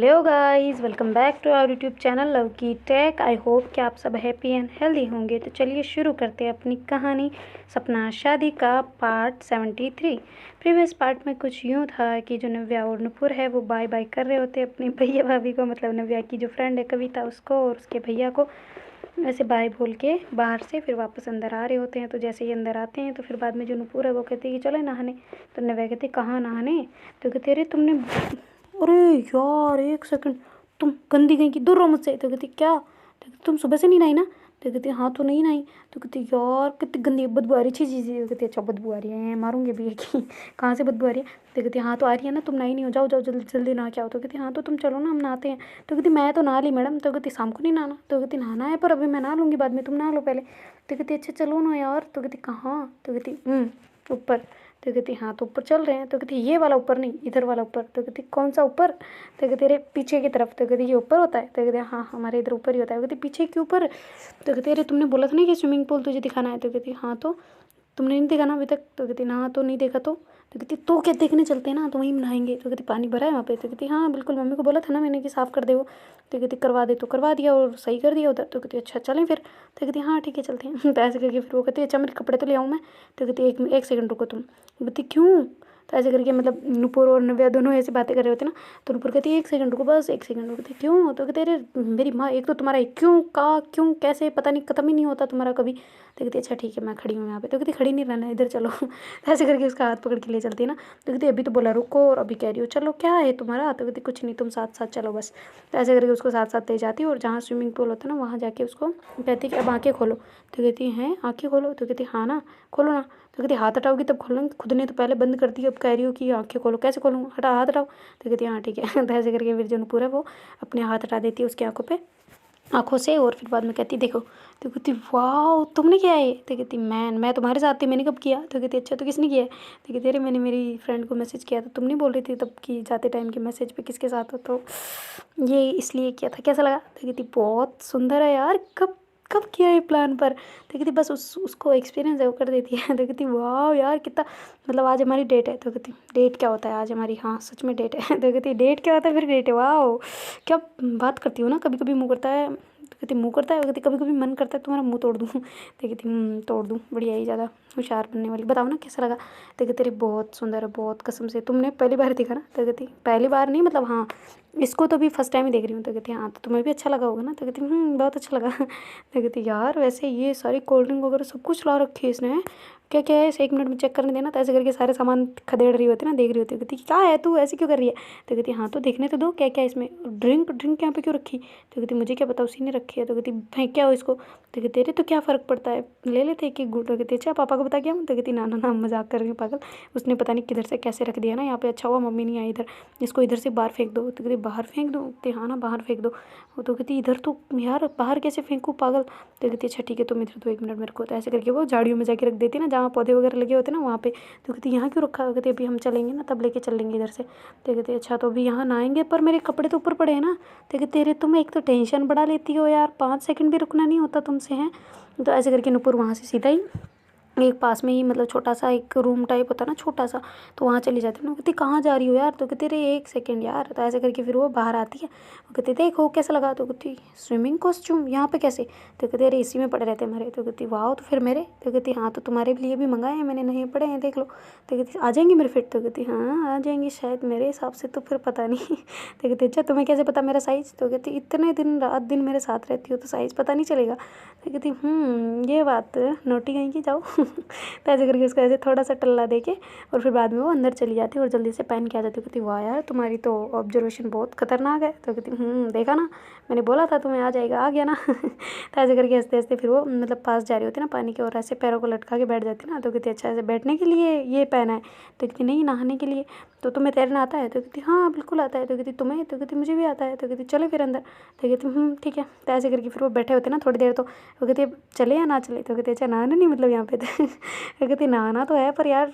Hello guys, welcome back to our YouTube channel love की tech. I hope कि आप सब हैप्पी एंड हेल्दी होंगे। तो चलिए शुरू करते हैं अपनी कहानी सपना शादी का पार्ट 73। प्रीवियस पार्ट में कुछ यूँ था कि जो नव्या और नुपुर है वो बाय बाय कर रहे होते अपनी भैया भाभी को, मतलब नव्या की जो फ्रेंड है कविता उसको और उसके भैया को ऐसे बाय बोल के बाहर से फिर वापस अंदर आ रहे होते हैं। तो जैसे ही अंदर आते हैं तो फिर बाद में जो नुपुर है वो कहती है कि चले नहाने। तो नव्या कहती कहाँ नहाने। तो कहते अरे तुमने, अरे यार एक सेकंड, तुम गंदी गई की दूर रहो मुझसे। तो कहती क्या। तो कहती तुम सुबह से नहीं नहाई ना। तो कहती हाँ तो नहीं नहाई। तो कहती यार कितनी गंदी बदबू आ रही चीज़। तो कहती अच्छा बदबू आ रही है, मारूंगे भी की कहाँ से बदबू आ रही है। तो कहती हाँ तो आ रही है ना, तुम नहाई नहीं हो, जाओ जाओ जल्दी जल्दी नहा के आओ। तो कहती हाँ तो तुम चलो ना, हम नहाते हैं। तो कहती मैं तो नहा ली मैडम। तो कहती शाम को नहीं नहाना। तो कहती नहाना है पर अभी मैं नहा लूँगी, बाद में तुम नहा लो पहले। तो कहती अच्छा चलो ना यार। तो कहती कहाँ। तो कहती ऊपर। तो कहती हाँ तो ऊपर चल रहे हैं। तो कहती ये वाला ऊपर नहीं, इधर वाला ऊपर। तो कहती कौन सा ऊपर। तो कहती अरे पीछे की तरफ। तो कहती ये ऊपर होता है। तो कहती हाँ हमारे इधर ऊपर ही होता है। कहती पीछे के ऊपर। तो कहती अरे तुमने बोला था ना कि स्विमिंग पूल तुझे दिखाना है। तो कहती हाँ तो तुमने नहीं देखा ना अभी तक। तो कहती ना तो नहीं देखा। तो कहती तो क्या देखने चलते हैं ना, तो वहीं नहाएंगे। तो कहती पानी भरा है वहाँ पे। तो कहती हाँ बिल्कुल, मम्मी को बोला था ना मैंने कि साफ़ कर दे वो। तो कहती करवा दे। तो करवा दिया और सही कर दिया उधर। तो कहती अच्छा चलें फिर। तो कहती हाँ ठीक है चलते हैं। तो ऐसे करके फिर वो कहती अच्छा मेरे कपड़े तो ले आऊँ मैं। तो कहती एक सेकंड रुको तुम। कहती क्यों। तो ऐसे करके मतलब नुपुर और नव्या दोनों ऐसी बातें कर रहे होते ना। तो नुपुर कहती है एक सेकंड रुको, बस एक सेकंड रुको। कहती क्यों। तो कहते अरे मेरी माँ, एक तो तुम्हारा क्यों का क्यों कैसे पता नहीं खत्म ही नहीं होता तुम्हारा कभी। तो कहती अच्छा ठीक है मैं खड़ी हूँ यहाँ पे। तो कहती खड़ी नहीं रहना, इधर चलो। तो ऐसे करके उसका हाथ पकड़ के ले चलती है ना। तो कहती अभी तो बोला रुको और अभी कह रही हो चलो, क्या है तुम्हारा। तो कहती कुछ नहीं, तुम साथ साथ चलो बस। तो ऐसे करके उसको साथ साथ ले जाती है और जहाँ स्विमिंग पूल होता है ना वहाँ जाके उसको कहती कि अब आँखें खोलो। तो कहती हैं आँखें खोलो। तो कहती हाँ ना खोलो ना। तो कहती हाथ हटाओगी तब खोलूँगी, खुद ने तो पहले बंद कर दी, अब कह रही हो कि आँखें खोलो, कैसे खोलूँ, हटा हाथ हटाओ। तो कहती हाँ ठीक है। तो ऐसे करके फिर जो नुपुर है वो अपने हाथ हटा देती है उसकी आँखों से और फिर बाद में कहती देखो। तो कहती वाह तुमने किया है। तो कहती मैं तुम्हारे साथ थी, मैंने कब किया। तो कहती अच्छा तो किसने किया है। तो कहती अरे मैंने मेरी फ्रेंड को मैसेज किया था, तुम नहीं बोल रही थी तब कि जाते टाइम के मैसेज पे किसके साथ हो, तो ये इसलिए किया था, कैसा लगा। तो कहती बहुत सुंदर है यार, कब कब किया है प्लान पर। तो कहती बस उसको एक्सपीरियंस है वो कर देती है। तो कहती वाह यार कितना, मतलब आज हमारी डेट है। तो कहती डेट क्या होता है आज हमारी, हाँ सच में डेट है। तो कहती डेट क्या होता है फिर डेट है, वाह क्या बात करती हो ना, कभी कभी मुँह करता है। तो कहती मुँह करता है। कहती कभी कभी मन करता है तुम्हारा मुँह तोड़ दूँ। तो कहती तोड़ दूँ, बढ़िया ही ज़्यादा होशियार बनने वाली, बताओ ना कैसा लगा। तो कहती अरे बहुत सुंदर है बहुत, कसम से तुमने पहली बार देखा ना। तो कहती पहली बार नहीं मतलब हाँ इसको तो भी फर्स्ट टाइम ही देख रही हूँ। तो कहती हाँ तो तुम्हें भी अच्छा लगा होगा ना। तो कहती बहुत अच्छा लगा। तो कहती यार वैसे ये सारी कोल्ड ड्रिंक वगैरह सब कुछ ला रखी है इसने, क्या क्या है इसे एक मिनट में चेक करने देना। तो ऐसे करके सारे सामान खदेड़ रही होती है ना, देख रही होती है। कहती क्या है तू ऐसे क्यों कर रही है। तो कहती हाँ तो देखने तो दो क्या क्या इसमें, ड्रिंक ड्रिंक यहाँ पे क्यों रखी। तो कहती मुझे क्या पता उसी ने रखी है। तो कहती फेंक क्या हो इसको। तो कहती अरे तो क्या फ़र्क पड़ता है, ले लेते एक एक घूंट। तो कहती अच्छा पापा को बता गया हूँ। तो कहती ना ना ना मजाक कर रही हूँ पागल, उसने पता नहीं किधर से कैसे रख दिया ना यहाँ पे, अच्छा हुआ मम्मी नहीं आई इधर, इसको इधर से बाहर फेंक दो। तो कहती बाहर फेंक दो। कहती हाँ ना बाहर फेंक दो। तो कहती इधर तो यार बाहर कैसे फेंकूँ पागल। तो कहती अच्छा ठीक है तुम इधर दो एक मिनट मेरे को। तो ऐसे करके वो झाड़ियों में जाके रख देती ना जहाँ पौधे वगैरह लगे होते ना वहाँ पे। तो कहती यहाँ क्यों रखा। कहती अभी हम चलेंगे ना तब लेके चलेंगे इधर से। तो कहती अच्छा तो अभी यहाँ नहाएंगे पर मेरे कपड़े तो ऊपर पड़े हैं ना। तो कहती अरे तुम एक तो टेंशन बढ़ा लेती हो यार, 5 सेकंड भी रुकना नहीं होता तुमसे हैं। तो ऐसे करके नुपुर वहाँ से सीधा ही एक पास में ही मतलब छोटा सा एक रूम टाइप होता है ना छोटा सा, तो वहाँ चली जाती है ना। कहती कहाँ जा रही हो यार। तो कहती अरे एक सेकंड यार। तो ऐसे करके फिर वो बाहर आती है। वो कहती देखो कैसा लगा। तो कहती स्विमिंग कॉस्ट्यूम यहाँ पे कैसे। तो कहती अरे इसी में पड़े रहते हैं हमारे। तो कहती वाह तो फिर मेरे। तो कहती हाँ तो तुम्हारे लिए भी मंगाए हैं मैंने, नहीं पड़े हैं देख लो। तो कहती आ जाएंगे मेरे फिट। तो कहती हाँ आ जाएंगे शायद मेरे हिसाब से, तो फिर पता नहीं। तो कहती अच्छा तुम्हें कैसे पता मेरा साइज़। तो कहती इतने दिन रात दिन मेरे साथ रहती हो तो साइज़ पता नहीं चलेगा। तो कहती ये बात नोटी कहीं की जाओ। तो ऐसे करके उसको ऐसे थोड़ा सा टल्ला दे के और फिर बाद में वो अंदर चली जाती है और जल्दी से पहन के आ जाती है। कहती वाह यार तुम्हारी तो ऑब्जर्वेशन बहुत खतरनाक है। तो कहती देखा ना मैंने बोला था तुम्हें आ जाएगा, आ गया ना। तो ऐसे करके हंसते हंसते फिर वो मतलब पास जा रही होती है ना पानी के और ऐसे पैरों को लटका के बैठ जाती है ना। तो कहती अच्छा ऐसे बैठने के लिए ये पहना है। तो कहती नहीं नहाने के लिए। तो तुम्हें तैरना आता है। तो कहती हाँ बिल्कुल आता है। तो कहती तुम्हें। तो कहती मुझे भी आता है। तो कहती चले फिर अंदर। तो कहती ठीक है। तो ऐसे करके फिर वो बैठे होते हैं ना थोड़ी देर। तो वो कहती चले या ना चले। तो कहती अच्छा नहाना नहीं मतलब यहाँ पे। तो कहती नहाना तो है पर यार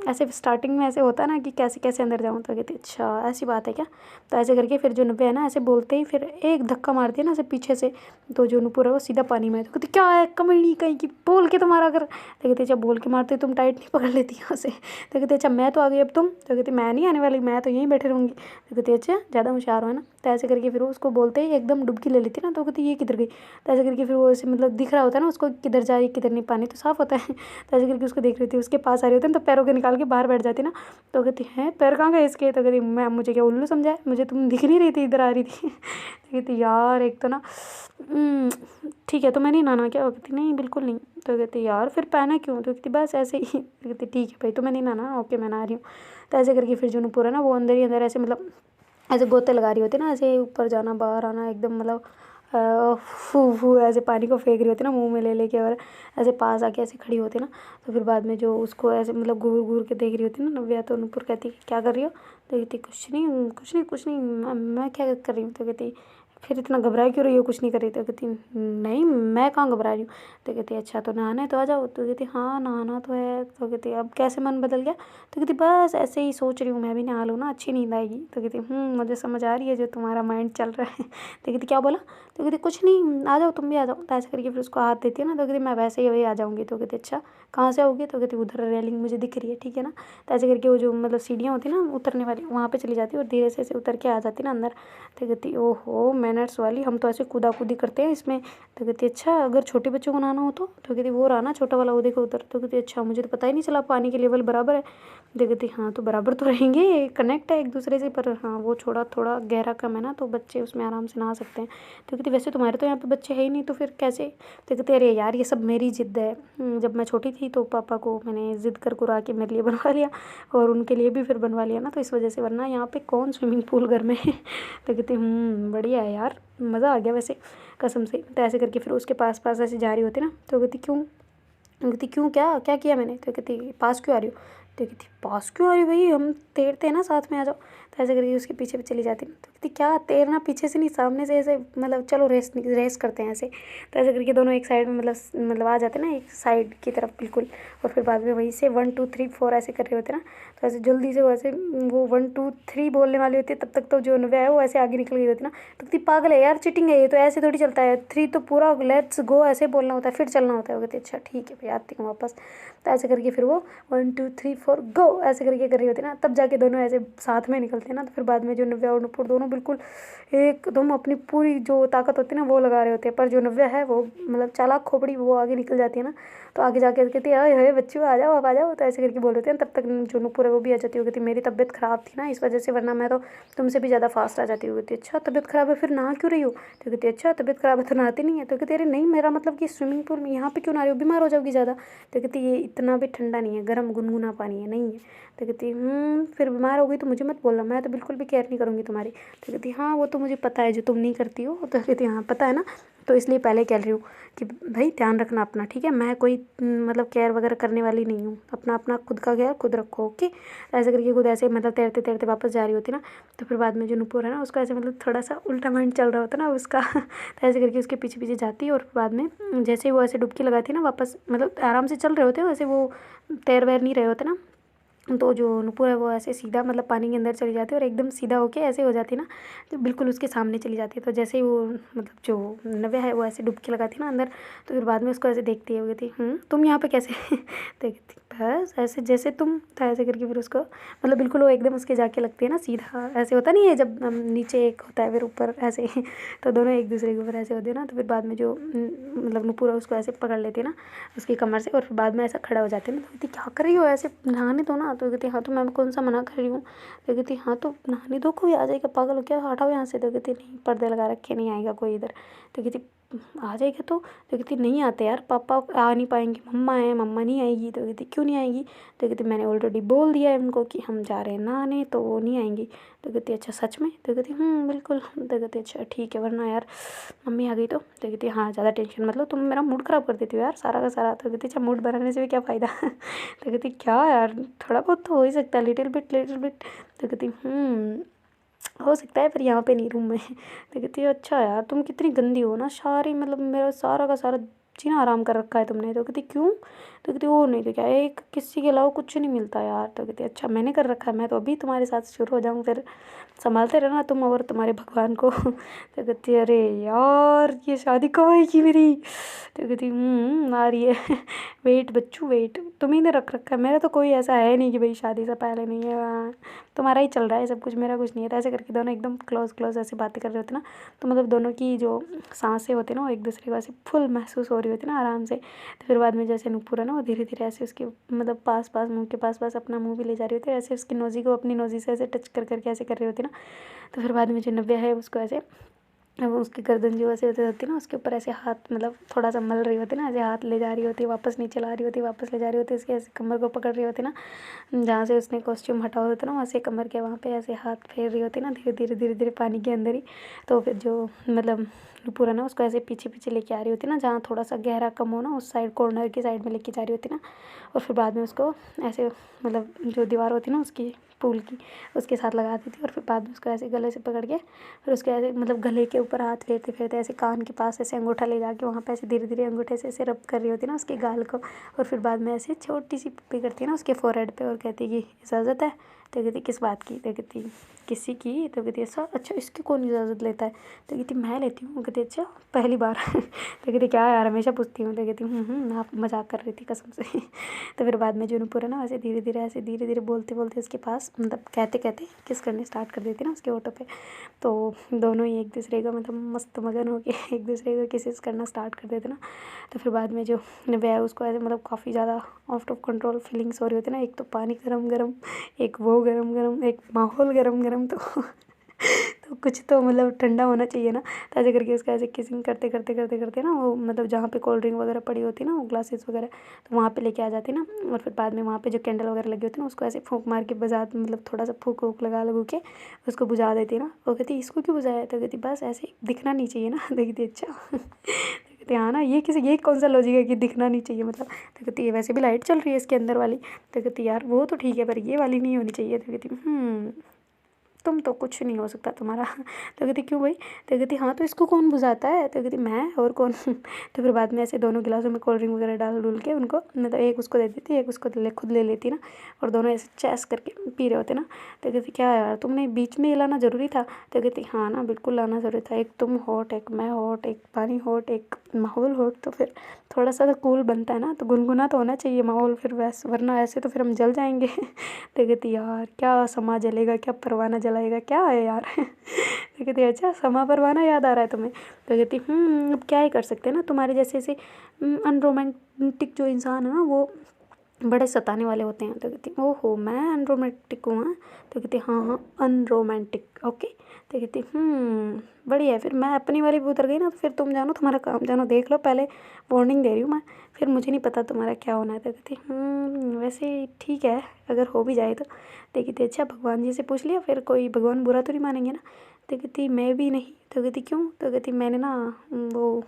ऐसे स्टार्टिंग में ऐसे होता है ना कि कैसे कैसे अंदर जाऊँ। तो कहती अच्छा ऐसी बात है क्या। तो ऐसे करके फिर जो नव्या है ना ऐसे बोलते ही फिर एक धक्का मारती है ना ऐसे पीछे से, तो जो नूपुर है वो सीधा पानी में। तो कहती क्या है कमीनी कहीं की, बोल के तुम्हारा अगर। तो कहती अच्छा बोल के मारते तुम टाइट नहीं पकड़ लेती यहाँ से। तो कहती अच्छा मैं तो आ गई अब तुम। तो कहती मैं नहीं आने वाली, मैं तो यहीं बैठे रहूँगी। तो कहती अच्छा ज़्यादा होशियार हो है ना। तो ऐसे करके फिर वो उसको बोलते ही एकदम डुबकी ले लेती ना। तो कहती ये किधर गई। तो ऐसे करके फिर वो ऐसे मतलब दिख रहा होता है ना उसको किधर जा रही किधर नहीं, पानी तो साफ़ होता है। तो ऐसे करके उसको देख रही थी, उसके पास आ रही होती है तो पैरों के निकाल के बाहर बैठ जाती ना। तो कहती हैं पैर कहाँ गए इसके। तो कहती मैं मुझे क्या उल्लू समझा है, मुझे तुम दिख नहीं रही थी इधर आ रही थी। तो कहती यार एक तो ना ठीक है तो मैं नहीं नहाना क्या। वो कहती नहीं बिल्कुल नहीं। तो कहती यार फिर पहना क्यों। तो कहती बस ऐसे ही। तो कहती ठीक है भाई तो मैं नहीं नहाना, ओके मैं नहा रही हूँ। तो ऐसे करके फिर जो नूपुर है ना वो अंदर ही अंदर ऐसे मतलब ऐसे गोते लगा रही होती ना, ऐसे ऊपर जाना बाहर आना एकदम मतलब फू फू ऐसे पानी को फेंक रही होती ना मुंह में ले लेके, और ऐसे पास आके ऐसे खड़ी होती ना। तो फिर बाद में जो उसको ऐसे मतलब घूर घूर के देख रही होती ना नव्या। तो नूपुर कहती क्या कर रही हो। तो कहती कुछ नहीं कुछ नहीं कुछ नहीं, मैं क्या कर रही हूँ। तो कहती फिर इतना घबरा क्यों रही हो, कुछ नहीं कर रही। तो कहती नहीं मैं कहाँ घबरा रही हूँ। तो कहती अच्छा तो नहाना है तो आ जाओ। तो कहती हाँ नहाना तो है। तो कहती अब कैसे मन बदल गया। तो कहती बस ऐसे ही सोच रही हूँ मैं भी नहा लूँ ना, अच्छी नींद आएगी। तो कहती मुझे समझ आ रही है जो तुम्हारा माइंड चल रहा है। तो कहती क्या बोला। तो कहती कुछ नहीं आ जाओ तुम भी आ जाओ। तो ऐसे करके फिर उसको हाथ देती है ना। तो कहती मैं वैसे ही वही आ जाऊँगी। तो कहती अच्छा कहाँ से आओगी। तो कहती उधर रेलिंग मुझे दिख रही है ठीक है ना। तो ऐसे करके वो जो मतलब सीढ़ियाँ होती ना उतरने वाली वहाँ पे चली जाती है और धीरे से ऐसे उतर के आ जाती ना अंदर। तो कहती ओहो मैनर्स वाली, हम तो ऐसे कूदा कूदी करते हैं इसमें। तो कहती अच्छा अगर छोटे बच्चों को नहाना हो तो कहती वो रहा ना छोटा वाला वो देखो उधर। तो कहती अच्छा मुझे तो पता ही नहीं चला पानी के लेवल बराबर है। तो कहती हाँ तो बराबर तो रहेंगे, कनेक्ट है एक दूसरे से, पर हाँ वो थोड़ा गहरा कम है ना तो बच्चे उसमें आराम से नहा सकते हैं। तो कहती वैसे तुम्हारे तो यहाँ पे बच्चे है ही नहीं तो फिर कैसे। तो कहती अरे यार ये सब मेरी ज़िद है, जब मैं छोटी थी तो पापा को मैंने ज़िद कर कुरा के मेरे लिए बनवा लिया और उनके लिए भी फिर बनवा लिया ना, तो इस वजह से, वरना यहाँ पे कौन स्विमिंग पूल घर में है। तो कहती बढ़िया है यार मज़ा आ गया वैसे कसम से। तो ऐसे करके फिर उसके पास पास ऐसे जा रही होती ना। तो कहती क्यों। कहती क्यों क्या क्या किया मैंने। तो कहती पास क्यों आ रही हो। तो कहती पास क्यों आ रही हो भाई हम तैरते हैं ना साथ में आ जाओ। तो ऐसे करके उसके पीछे भी चली जाती ना। तो कहती क्या तैरना पीछे से नहीं सामने से ऐसे, मतलब चलो रेस करते हैं ऐसे। तो ऐसे करके दोनों एक साइड में मतलब आ जाते ना एक साइड की तरफ बिल्कुल। और फिर बाद में वहीं से 1 2 3 4 ऐसे कर रहे होते ना। तो ऐसे जल्दी से वैसे वो 1 2 3 बोलने वाली होती है तब तक तो जो नव्या है वो ऐसे आगे निकल गई होती ना। तो कहती पागल है यार चीटिंग है ये तो, ऐसे थोड़ी चलता है 3 तो पूरा लेट्स गो ऐसे बोलना होता है फिर चलना होता है। वो कहती अच्छा ठीक है भाई आती हूँ वापस। तो ऐसे करके फिर वो 1 2 3 4 गो ऐसे करके कर रही होती ना, तब जाके दोनों ऐसे साथ में निकलते हैं ना। तो फिर बाद में जो नव्या और नुपुर दोनों बिल्कुल एकदम अपनी पूरी जो ताकत होती है ना वो लगा रहे होते हैं, पर जो नव्या है वो मतलब चालाक खोपड़ी वो आगे निकल जाती है ना। तो आगे जाके कहती है अरे बच्चों आ जाओ अब आ जाओ। तो ऐसे करके बोल रहे हैं तब तक जो नुपुर है वो भी आ जाती है। वो कहती मेरी तबीयत ख़राब थी ना इस वजह से, वरना मैं तो तुमसे भी ज़्यादा फास्ट आ जाती। वो कहती अच्छा तबीयत ख़राब है फिर नहा क्यों रही हो। तो कहती अच्छा तबीयत ख़राब है तो नहाती नहीं है। तो कहती अरे नहीं मेरा मतलब कि स्विमिंग पूल में यहाँ पे क्यों नहा रही हो, बीमार हो जाओगी ज़्यादा। तो कहती ये इतना भी ठंडा नहीं है, गर्म गुनगुना पानी है नहीं है। तो कहती फिर बीमार हो गई तो मुझे मत बोलना, मैं तो बिल्कुल भी केयर नहीं करूँगी तुम्हारी। तो कहती हाँ वो तो मुझे पता है जो तुम नहीं करती हो। तो कहती हाँ पता है ना, तो इसलिए पहले कह रही हूँ कि भाई ध्यान रखना अपना ठीक है, मैं कोई मतलब केयर वगैरह करने वाली नहीं हूँ, अपना अपना खुद का केयर खुद रखो ओके। ऐसे करके खुद ऐसे मतलब तैरते तैरते वापस जा रही होती ना। तो फिर बाद में जो नुपुर है ना उसका ऐसे मतलब थोड़ा सा उल्टा माइंड चल रहा होता ना उसका। तो ऐसे करके उसके पीछे पीछे जाती है और बाद में जैसे ही वो ऐसे डुबकी लगाती है ना वापस, मतलब आराम से चल रहे होते हैं वैसे, वो तैर वैर नहीं रहे होते ना। तो जो नुपुर है वो ऐसे सीधा मतलब पानी के अंदर चली जाती है और एकदम सीधा होके ऐसे हो जाती है ना, तो बिल्कुल उसके सामने चली जाती है। तो जैसे ही वो मतलब जो नव्या है वो ऐसे डुबकी लगाती है ना अंदर, तो फिर बाद में उसको ऐसे देखती है, वो कहती तुम यहाँ पे कैसे। तो कहती बस ऐसे जैसे तुम। तो ऐसे करके फिर उसको मतलब बिल्कुल वो एकदम उसके जाके लगती है ना सीधा, ऐसे होता नहीं है जब नीचे एक होता है फिर ऊपर ऐसे। तो दोनों एक दूसरे के ऊपर ऐसे होते हैं ना। तो फिर बाद में जो मतलब नुपुर है उसको ऐसे पकड़ लेती है ना उसकी कमर से, और फिर बाद में ऐसा खड़ा हो जाते हैं ना। तो कहती क्या कर रही हो ऐसे नहाने दो ना। तो कहती हाँ तो मैं कौन सा मना कर रही हूँ। तो कहती हाँ तो नहाने दो, कोई आ जाएगा पागल हो क्या, हटाओ यहाँ से। तो कहती नहीं पर्दे लगा रखे नहीं आएगा कोई इधर। तो कहती आ जाएगा तो कहती नहीं आते यार पापा आ नहीं पाएंगे, मम्मा है मम्मा नहीं आएगी। तो कहती क्यों नहीं आएगी। तो कहती मैंने ऑलरेडी बोल दिया है उनको कि हम जा रहे हैं नहाने तो वो नहीं आएंगी। तो कहती अच्छा सच में। तो कहती बिल्कुल। तो कहती अच्छा ठीक है वरना यार मम्मी आ गई तो। तो कहती हाँ ज़्यादा टेंशन मतलब तुम मेरा मूड ख़राब कर देती हो यार सारा का सारा। तो कहती अच्छा मूड बनाने से भी क्या फ़ायदा। तो कहती क्या यार थोड़ा बहुत तो हो ही सकता है, लिटिल बिट लिटिल बिट। तो कहती हो सकता है पर यहाँ पे नहीं रूम में। तो कहती है अच्छा यार तुम कितनी गंदी हो ना, सारी मतलब मेरा सारा का सारा जीना आराम कर रखा है तुमने। तो कहती क्यों? तो कहती वो नहीं तो क्या, एक किसी के अलावा कुछ नहीं मिलता यार। तो कहती अच्छा मैंने कर रखा है, मैं तो अभी तुम्हारे साथ शुरू हो जाऊँ, फिर संभालते रहना तुम और तुम्हारे भगवान को। तो कहती अरे यार ये शादी कब आएगी मेरी? तो कहती आ रही है। वेट बच्चू वेट, तुम्ही ने रख रखा है, मेरा तो कोई ऐसा है नहीं कि भाई शादी से पहले नहीं है। हाँ, तुम्हारा ही चल रहा है सब कुछ, मेरा कुछ नहीं है। तो ऐसे करके दोनों एकदम क्लोज क्लोज ऐसे बातें कर रहे होते ना, तो मतलब दोनों की जो सांसें होती ना वो एक दूसरे को ऐसे फुल महसूस हो रही होती ना आराम से। तो फिर बाद में जैसे नुपुर है ना वो धीरे धीरे ऐसे उसके मतलब पास पास मुंह के पास पास अपना मुंह भी ले जा रही होती है, ऐसे उसकी नोज़ी को अपनी नोज़ी से ऐसे टच कर करके ऐसे कर रही होती ना। तो फिर बाद में जो नव्या है उसको ऐसे, अब उसकी गर्दन जो ऐसे होती है ना उसके ऊपर ऐसे हाथ मतलब थोड़ा सा मल रही होती है ना, ऐसे हाथ ले जा रही होती है, वापस नीचे ला रही होती है, वापस ले जा रही होती है, इसके ऐसे कमर को पकड़ रही होती है ना, जहाँ से उसने कॉस्ट्यूम हटा हुआ होता है ना वहाँ से कमर के वहाँ पे ऐसे हाथ फेर रही होती है ना, धीरे धीरे धीरे धीरे पानी के अंदर ही। तो फिर जो मतलब नुपुर है ना उसको ऐसे पीछे पीछे लेके आ रही होती है ना, जहाँ थोड़ा सा गहरा कम हो ना उस साइड कॉर्नर की साइड में लेके जा रही होती है ना। और फिर बाद में उसको ऐसे मतलब जो दीवार होती है ना उसकी पूल की उसके साथ लगा देती और फिर बाद में उसको ऐसे गले से पकड़ के फिर उसके ऐसे मतलब गले के ऊपर हाथ फेरते फेरते ऐसे कान के पास ऐसे अंगूठा ले जाके वहाँ पे ऐसे धीरे धीरे अंगूठे से ऐसे रब कर रही होती है ना उसके गाल को। और फिर बाद में ऐसे छोटी सी पप्पी करती है ना उसके फोरहेड पे और कहती कि इजाज़त है? तो कहती किस बात की? तो कहती किसी की? तो कहती ऐसा अच्छा इसकी कौन इजाज़त लेता है? तो कहती मैं लेती हूँ। कहती अच्छा पहली बार? तो कहती क्या यार हमेशा पूछती हूँ। तो कहती मैं आप मजाक कर रही थी कसम से। तो फिर बाद में जो नुपुर है ना ऐसे धीरे धीरे बोलते बोलते उसके पास मतलब कहते कहते किस करने स्टार्ट कर देती ना उसके ओठों पे। तो दोनों ही एक दूसरे का मतलब मस्त मगन हो के एक दूसरे को किसेस करना स्टार्ट कर देते ना। तो फिर बाद में जो नव्या है उसको ऐसे मतलब काफ़ी ज़्यादा आउट ऑफ कंट्रोल फीलिंग्स हो रही होती है ना, एक तो पानी गरम गरम, एक वो गरम गरम, एक माहौल गरम गरम। तो कुछ तो मतलब ठंडा होना चाहिए ना। तो ऐसे करके उसका ऐसे किसिंग करते करते करते करते ना वो मतलब जहाँ पे कोल्ड ड्रिंक वगैरह पड़ी होती है ना वो ग्लासेस वगैरह, तो वहाँ पे लेके आ जाती ना। और फिर बाद में वहाँ पे जो कैंडल वगैरह लगी होती है ना उसको ऐसे फूंक मार के बजा मतलब थोड़ा सा फूंक वूक लगा लगू के उसको बुझा देती ना। वो कहती इसको क्यों बुझाया? तो कहती बस ऐसे दिखना नहीं चाहिए ना। देखती अच्छा। तो कहती हाँ ना ये कौन सा लॉजिक है कि दिखना नहीं चाहिए मतलब। तो कहती ये वैसे भी लाइट चल रही है इसके अंदर वाली। तो कहती यार वो तो ठीक है पर ये वाली नहीं होनी चाहिए। तो कहती तुम तो कुछ नहीं हो सकता तुम्हारा। तो कहती क्यों भाई? तो कहती हाँ तो इसको कौन बुझाता है? तो कहती मैं और कौन। तो फिर बाद में ऐसे दोनों गिलासों में कोल्ड ड्रिंक वगैरह डाल डुल के उनको मतलब एक उसको दे देती एक उसको खुद ले लेती ना, और दोनों ऐसे चैस करके पी रहे होते ना। तो कहती क्या यार तुमने बीच में ये लाना ज़रूरी था? तो कहती हाँ ना बिल्कुल लाना ज़रूरी था, एक तुम हॉट एक मैं हॉट एक पानी हॉट एक माहौल हॉट, तो फिर थोड़ा सा तो कूल बनता है ना, तो गुनगुना तो होना चाहिए माहौल, फिर वैसे वरना ऐसे तो फिर हम जल जाएंगे। तो कहती यार क्या समा जलेगा, क्या परवाना जलाएगा, क्या है यार। तो कहती अच्छा समा परवाना याद आ रहा है तुम्हें? तो कहती अब क्या ही कर सकते हैं ना, तुम्हारे जैसे ऐसे अनरोमांटिक जो इंसान है ना वो बड़े सताने वाले होते हैं। तो कहती ओहो मैं अनरोमांटिक हूँ? हाँ? तो कहती हाँ अनरोमांटिक ओके। तो कहती बढ़िया है, फिर मैं अपनी वाली भी उतर गई ना, तो फिर तुम जानो तुम्हारा काम जानो, देख लो पहले वार्निंग दे रही हूँ मैं, फिर मुझे नहीं पता तुम्हारा क्या होना है। तो कहती वैसे ठीक है अगर हो भी जाए तो। कहती अच्छा भगवान जी से पूछ लिया? फिर कोई भगवान बुरा तो नहीं मानेंगे ना? तो कहती मैं भी नहीं। तो कहती क्यों? तो कहती मैंने ना वो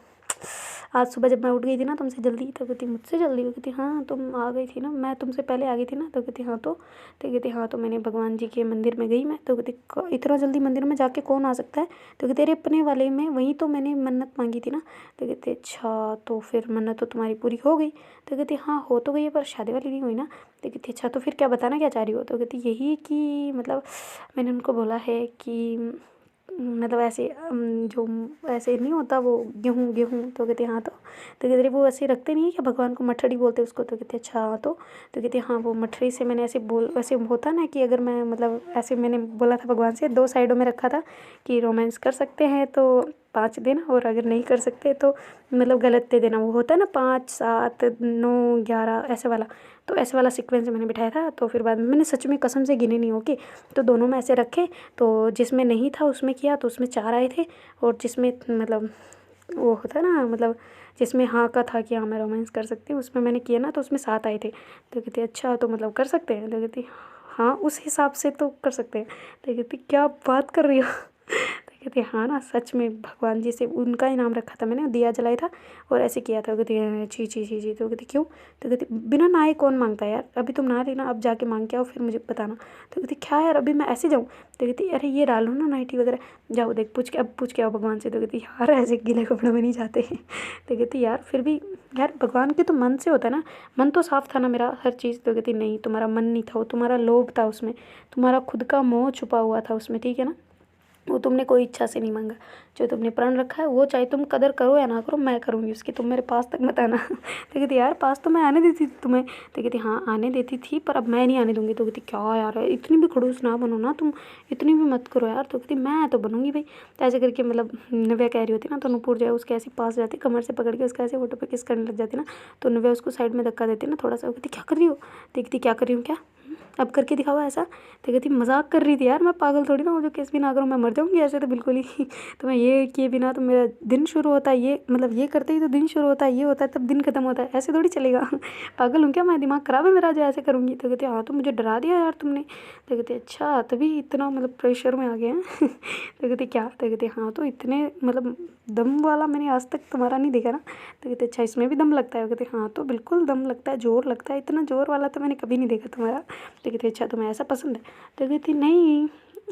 आज सुबह जब मैं उठ गई थी ना तुमसे जल्दी। तो कहती मुझसे जल्दी? तो कहती हाँ तुम आ गई थी ना, मैं तुमसे पहले आ गई थी ना। तो कहती हाँ तो कहती हाँ तो मैंने भगवान जी के मंदिर में गई मैं। तो कहती इतना जल्दी मंदिर में जाके कौन आ सकता है? तो कहती तेरे अपने वाले में वहीं तो मैंने मन्नत मांगी थी ना। तो कहती अच्छा तो फिर मन्नत तो तुम्हारी पूरी हो गई? तो कहती हाँ हो तो गई है पर शादी वाली नहीं हुई ना। तो कहती अच्छा तो फिर क्या बताना क्या चाह रही हो? तो कहती यही कि मतलब मैंने उनको बोला है कि मतलब ऐसे जो ऐसे नहीं होता वो गेहूँ गेहूँ। तो कहते हाँ तो कहते वो ऐसे रखते नहीं है क्या भगवान को, मठड़ी बोलते उसको। तो कहते अच्छा हाँ तो कहते हाँ वो मठड़ी से मैंने ऐसे होता ना कि अगर मैं मतलब ऐसे मैंने बोला था भगवान से, दो साइडों में रखा था कि रोमांस कर सकते हैं तो 5 देना और अगर नहीं कर सकते तो मतलब गलत दे देना। वो होता है ना 5 7 9 11 ऐसे वाला, तो ऐसे वाला सीक्वेंस मैंने बिठाया था। तो फिर बाद में मैंने सच में कसम से गिने नहीं ओके, तो दोनों में ऐसे रखे, तो जिसमें नहीं था उसमें किया तो उसमें 4 आए थे, और जिसमें मतलब वो होता ना मतलब जिसमें हाँ का था कि हाँ मैं रोमांस कर सकती हूँ उसमें मैंने किया ना तो उसमें 7 आए थे। तो कहती अच्छा तो मतलब कर सकते हैं? तो कहती हाँ उस हिसाब से तो कर सकते हैं। तो कहती क्या बात कर रही हो? तो कहती हाँ ना सच में भगवान जी से उनका ही नाम रखा था मैंने, दिया जलाया था और ऐसे किया था। कहती छी छी छी छी। तो कहती क्यों? तो कहती बिना नहाए कौन मांगता है यार, अभी तुम नहा रही ना, अब जाके मांग के आओ फिर मुझे बताना। तो कहती क्या यार अभी मैं ऐसे जाऊँ? तो कहती अरे ये डालो ना नाइटी वगैरह, जाओ देख पूछ के आओ भगवान से। तो कहती यार ऐसे गीले कपड़ों में नहीं जाते। तो कहती यार फिर भी यार भगवान के तो मन से होता है ना, मन तो साफ था ना मेरा हर चीज़। तो कहती नहीं तुम्हारा मन नहीं था, वो तुम्हारा लोभ था उसमें, तुम्हारा खुद का मोह छुपा हुआ था उसमें, ठीक है ना। वो तुमने कोई इच्छा से नहीं मांगा, जो तुमने प्रण रखा है वो चाहे तुम कदर करो या ना करो मैं करूँगी उसकी, तुम मेरे पास तक मत आना। तो कहती यार पास तो मैं आने देती थी तुम्हें। तो कहती हाँ आने देती थी पर अब मैं नहीं आने दूंगी। तो कहती क्या यार इतनी भी खड़ूस ना बनो ना तुम, इतनी भी मत करो यार। तो कहती मैं तो बनूंगी भाई। तो ऐसे करके मतलब नव्या कह रही होती ना, तो नुपुर जो है उसके ऐसे पास जाती, कमर से पकड़ के उसका ऐसे फोटो पे किस करने लग जाती ना। तो नव्या उसको साइड में धक्का देती ना थोड़ा सा। कहती क्या कर रही हो? देखती क्या कर रही हूँ क्या, अब करके दिखावा ऐसा। तो कहती मजाक कर रही थी यार, मैं पागल थोड़ी ना हूँ जो किस भी ना करूँ, मैं मर जाऊँगी ऐसे तो बिल्कुल ही। तो मैं ये किए बिना तो मेरा दिन शुरू होता है, ये मतलब ये करते ही तो दिन शुरू होता है, ये होता है तब दिन खत्म होता है, ऐसे थोड़ी चलेगा। पागल हूँ क्या मैं, दिमाग खराब है मेरा जो ऐसे करूँगी। तो कहती हाँ तो मुझे डरा दिया यार तुमने। तो कहती अच्छा तभी इतना मतलब प्रेशर में आ गए हैं। तो कहती क्या? तो कहती हाँ तो इतने मतलब दम वाला मैंने आज तक तुम्हारा नहीं देखा ना। तो कहते अच्छा इसमें भी दम लगता है? कहते हाँ तो बिल्कुल दम लगता है, जोर लगता है, इतना जोर वाला तो मैंने कभी नहीं देखा तुम्हारा। तो कहती अच्छा तुम्हें ऐसा पसंद है? तो कहती नहीं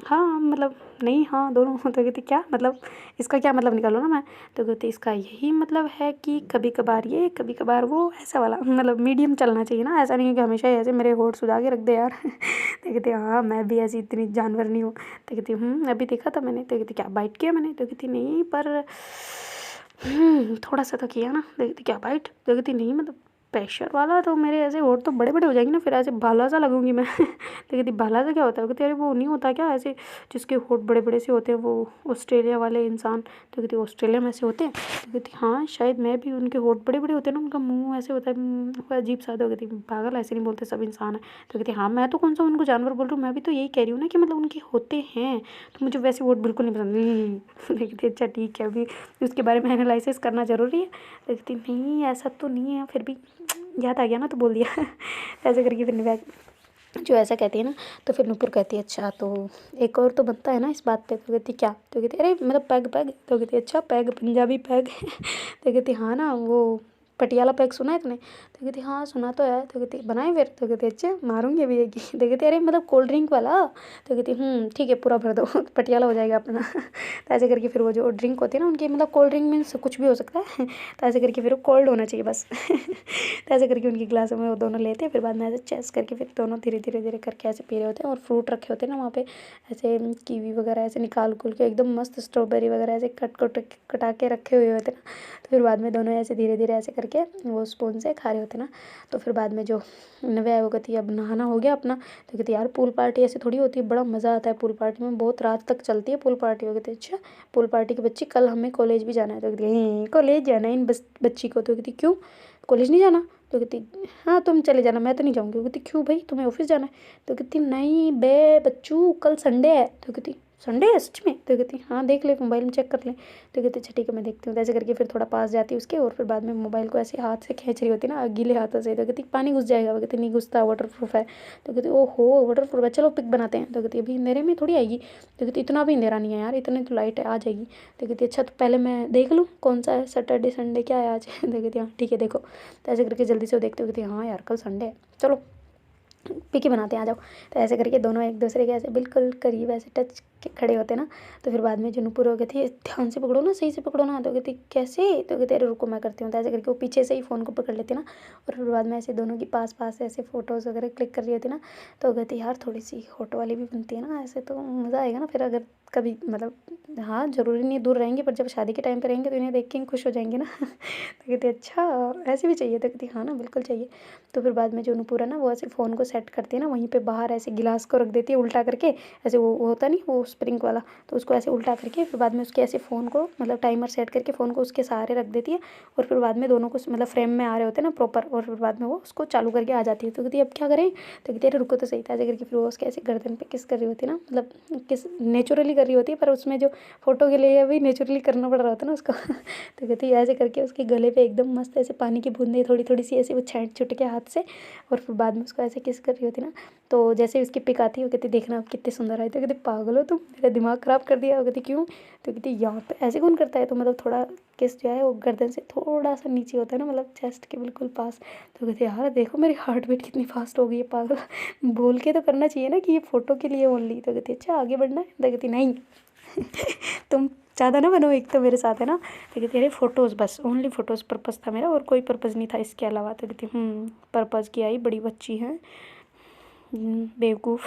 हाँ मतलब नहीं हाँ दोनों। तो कहती क्या मतलब, इसका क्या मतलब निकालो ना मैं। तो कहती इसका यही मतलब है कि कभी कभार ये कभी कभार वो, ऐसा वाला मतलब मीडियम चलना चाहिए ना, ऐसा नहीं है कि हमेशा ऐसे मेरे होठ सुझा के रख दे यार। तो कहती हाँ मैं भी ऐसी इतनी जानवर नहीं हूँ। तो कहती अभी देखा था मैंने। तो कहती क्या बाइट किया मैंने? तो कहती नहीं पर थोड़ा सा तो किया ना। तो कहती क्या बाइट? तो कहती नहीं मतलब प्रेशर वाला, तो मेरे ऐसे होठ तो बड़े बड़े हो जाएंगे ना, फिर ऐसे भाला सा लगूंगी मैं। तो कहती भाला सा क्या होता है? कहती अरे वो नहीं होता क्या ऐसे जिसके होठ बड़े बड़े से होते हैं, वो ऑस्ट्रेलिया वाले इंसान। तो कहती ऑस्ट्रेलिया में ऐसे होते हैं? तो कहती हाँ शायद मैं भी, उनके होठ बड़े बड़े होते हैं ना, उनका मुंह ऐसे होता है अजीब सा। तो कहती पागल ऐसे नहीं बोलते, सब इंसान है। तो कहती हाँ मैं तो कौन सा उनको जानवर बोल रही हूँ, मैं भी तो यही कह रही हूँ ना कि मतलब उनके होते हैं, तो मुझे वैसे वोट बिल्कुल नहीं पसंद। तो कहती अच्छा ठीक है अभी उसके बारे में एनालिसिस करना ज़रूरी है। तो कहती नहीं ऐसा तो नहीं है, फिर भी याद आ गया ना तो बोल दिया। ऐसे करके फिर निभा जो ऐसा कहती है ना। तो फिर नुपुर कहती है अच्छा तो एक और तो बनता है ना इस बात पे। तो कहती क्या? तो कहती अरे मतलब पैग पैग। तो कहती अच्छा पैग पंजाबी पैग। तो कहती हाँ ना वो पटियाला पैग सुना है तुमने? तो कहती हाँ सुना तो है। तो कहती बनाए फिर? तो कहती अच्छा मारूंगी अभी एक ही। तो कहती अरे मतलब कोल्ड ड्रिंक वाला? तो कहती ठीक है पूरा भर दो। पटियाला हो जाएगा अपना। तो ऐसे करके फिर वो जो ड्रिंक होती है ना उनकी, मतलब कोल्ड ड्रिंक मीन्स कुछ भी हो सकता है। तो ऐसे करके फिर वो कोल्ड होना चाहिए बस। तो ऐसे करके उनकी ग्लासों में वो दोनों लेते हैं, फिर बाद में ऐसे चेस करके फिर दोनों धीरे धीरे धीरे करके ऐसे पी रहे होते हैं। और फ्रूट रखे होते हैं ना वहाँ पे, ऐसे कीवी वगैरह ऐसे निकाल कुल के एकदम मस्त, स्ट्रॉबेरी वगैरह ऐसे कटा के रखे हुए होते हैं ना। तो फिर बाद में दोनों ऐसे धीरे धीरे ऐसे करके वो स्पून से खा रहे होते ना। तो फिर बाद में जो नव्या वो कहती है अब नहाना हो गया अपना। तो कहती यार पूल पार्टी ऐसे थोड़ी होती है, बड़ा मज़ा आता है पूल पार्टी में, बहुत रात तक चलती है पूल पार्टी। वो कहती अच्छा पूल पार्टी के बच्ची कल हमें कॉलेज भी जाना है। तो कहती कॉलेज जाना है इन बच्ची को? तो कहती क्यों कॉलेज नहीं जाना? तो कहती हाँ तुम चले जाना मैं तो नहीं जाऊँगी। कहती क्यों भाई तुम्हें ऑफिस जाना है? तो कहती नहीं बे बच्चू कल संडे है। तो कहती संडे है सच में? तो कहती हाँ देख ले मोबाइल में चेक कर ले। तो कहती अच्छा ठीक है मैं देखती हूँ। तो ऐसे करके फिर थोड़ा पास जाती है उसके, और फिर बाद में मोबाइल को ऐसे हाथ से खींच रही होती है ना गीले हाथों से। तो कहती पानी घुस जाएगा। वो कहती नहीं घुसता, वाटर प्रूफ है। तो कहती ओहो वाटर प्रूफ है, चलो पिक बनाते हैं। तो कहती अभी अंधेरे में थोड़ी आएगी। तो कहती इतना भी अंधेरा नहीं है यार, इतने तो लाइट है आ जाएगी। तो कहती अच्छा तो पहले मैं देख लूँ कौन सा है, सैटरडे संडे क्या है आज? तो कहती हाँ ठीक है देखो। तो ऐसे करके जल्दी से वो देखते हो, कहती हाँ यार कल संडे है, चलो पिकी बनाते हैं आ जाओ। तो ऐसे करके दोनों एक दूसरे के ऐसे बिल्कुल करीब ऐसे टच के खड़े होते ना। तो फिर बाद में जो नुपुर हो गए थे ध्यान से पकड़ो ना, सही से पकड़ो ना। तो कहती कैसे? तो कहते अरे रुको मैं करती हूँ। तो ऐसे करके वो पीछे से ही फ़ोन को पकड़ लेते ना, और फिर बाद में ऐसे दोनों की पास पास ऐसे फ़ोटोज़ वगैरह क्लिक कर रही होती ना। तो कहती यार थोड़ी सी फोटो वाली भी बनती है ना, ऐसे तो मज़ा आएगा ना फिर अगर कभी मतलब, हाँ ज़रूरी नहीं दूर रहेंगे पर जब शादी के टाइम पे रहेंगे तो इन्हें देख के खुश हो जाएंगे ना। तो कहती अच्छा ऐसे भी चाहिए? तो कहती हाँ ना बिल्कुल चाहिए। तो फिर बाद में जो नुपुर है ना वो ऐसे फ़ोन को सेट करती है ना, वहीं पे बाहर ऐसे गिलास को रख देती है उल्टा करके, ऐसे वो होता नहीं वो स्प्रिंग वाला, तो उसको ऐसे उल्टा करके फिर बाद में उसके ऐसे फ़ोन को मतलब टाइमर सेट करके फ़ोन को उसके सहारे रख देती है। और फिर बाद में दोनों को मतलब फ्रेम में आ रहे होते हैं ना प्रॉपर, और फिर बाद में वो उसको चालू करके आ जाती है। तो कहती है अब क्या करें? तो कहती है अरे रुको तो सही था। ऐसे करके फिर वो उसके ऐसे गर्दन पे किस कर रही होती है ना, मतलब किस नेचुरली कर रही होती है, पर उसमें जो फ़ोटो के लिए अभी नेचुरली करना पड़ रहा होता है ना उसको तो कहती है ऐसे करके उसके गले पे एकदम मस्त ऐसे पानी की बूंदें थोड़ी थोड़ी सी ऐसे वो छूट के हाथ से, और फिर बाद में उसको ऐसे किस कर रही होती ना। तो जैसे उसकी पिक आती है वो कहती देखना आप कितने सुंदर आए। तो कहती पागल हो तुम, मेरा दिमाग ख़राब कर दिया। वो कहती क्यों? तो कहती यहाँ पे ऐसे कौन करता है? तो मतलब थोड़ा किस जो है वो गर्दन से थोड़ा सा नीचे होता है ना, मतलब चेस्ट के बिल्कुल पास। तो कहती यार देखो मेरी हार्ट बीट कितनी फास्ट हो गई है, पागल बोल के तो करना चाहिए ना कि ये फ़ोटो के लिए ओनली। तो कहती अच्छा आगे बढ़ना है? तो कहती नहीं तुम ज़्यादा ना बनो, एक तो मेरे साथ है ना। तो कहती अरे फ़ोटोज़, बस ओनली फ़ोटोज़ पर्पज़ था मेरा, और कोई पर्पज़ नहीं था इसके अलावा। तो कहती पर्पज़ की आई, बड़ी बच्ची है बेवकूफ़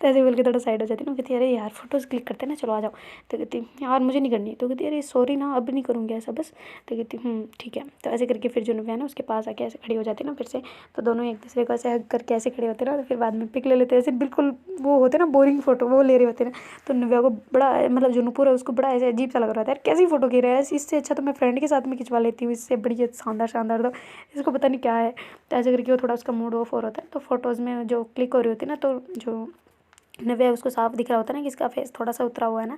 तो ऐसे बोल के थोड़ा साइड हो जाती ना। कहती अरे यार फ़ोटोज़ क्लिक करते ना, चलो आ जाओ। तो कहती यार मुझे नहीं करनी। तो कहती अरे सॉरी ना, अब नहीं करूँगी ऐसा बस। तो कहती ठीक है। तो ऐसे करके फिर जो नव्या है ना उसके पास आके ऐसे खड़ी हो जाती ना फिर से। तो दोनों एक दूसरे को ऐसे हग करके ऐसे खड़े होते ना, तो फिर बाद में पिक ले लेते ऐसे, बिल्कुल वो होते ना बोरिंग फ़ोटो वो ले रहे होते ना। तो नव्या को बड़ा मतलब जो नुपुर है उसको बड़ा ऐसे अजीब सा लग रहा था, यार कैसी फ़ोटो खींच रहा है, इससे अच्छा तो मैं फ्रेंड के साथ में खिंचवा लेती हूँ, इससे बड़ी शानदार शानदार। तो इसको पता नहीं क्या है। तो ऐसे करके वो थोड़ा उसका मूड ऑफ हो रहा होता है। तो फ़ोटोज़ में जो क्लिक हो रही होती है ना, तो जो नव्या है उसको साफ दिख रहा होता है ना कि इसका फेस थोड़ा सा उतरा हुआ है ना।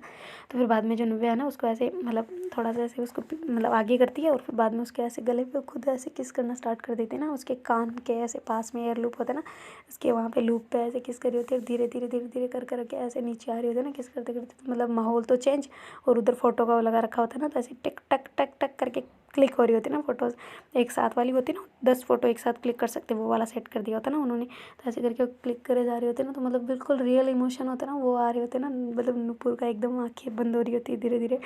तो फिर बाद में जो नव्या है ना उसको ऐसे मतलब थोड़ा सा ऐसे उसको मतलब आगे करती है, और फिर बाद में उसके ऐसे गले पे खुद ऐसे किस करना स्टार्ट कर देती है ना। उसके कान के ऐसे पास में एयर लूप होता है ना, उसके वहाँ पे लूप पे ऐसे किस करी होती है, धीरे धीरे धीरे धीरे कर करके ऐसे नीचे आ रही होती है ना किस करते करते। तो मतलब माहौल तो चेंज, और उधर फोटो का वो लगा रखा होता है ना, तो ऐसे टिक टक टक टक करके क्लिक हो रही होती है ना फ़ोटोज़। एक साथ वाली होती है ना, 10 फ़ोटो एक साथ क्लिक कर सकते, वो वाला सेट कर दिया होता है ना उन्होंने। तो ऐसे करके क्लिक करे जा रहे होते हैं ना, तो मतलब बिल्कुल रियल इमोशन होता है ना वो आ रहे होते हैं ना, मतलब नुपुर का एकदम आंखें बंद हो रही होती है धीरे धीरे,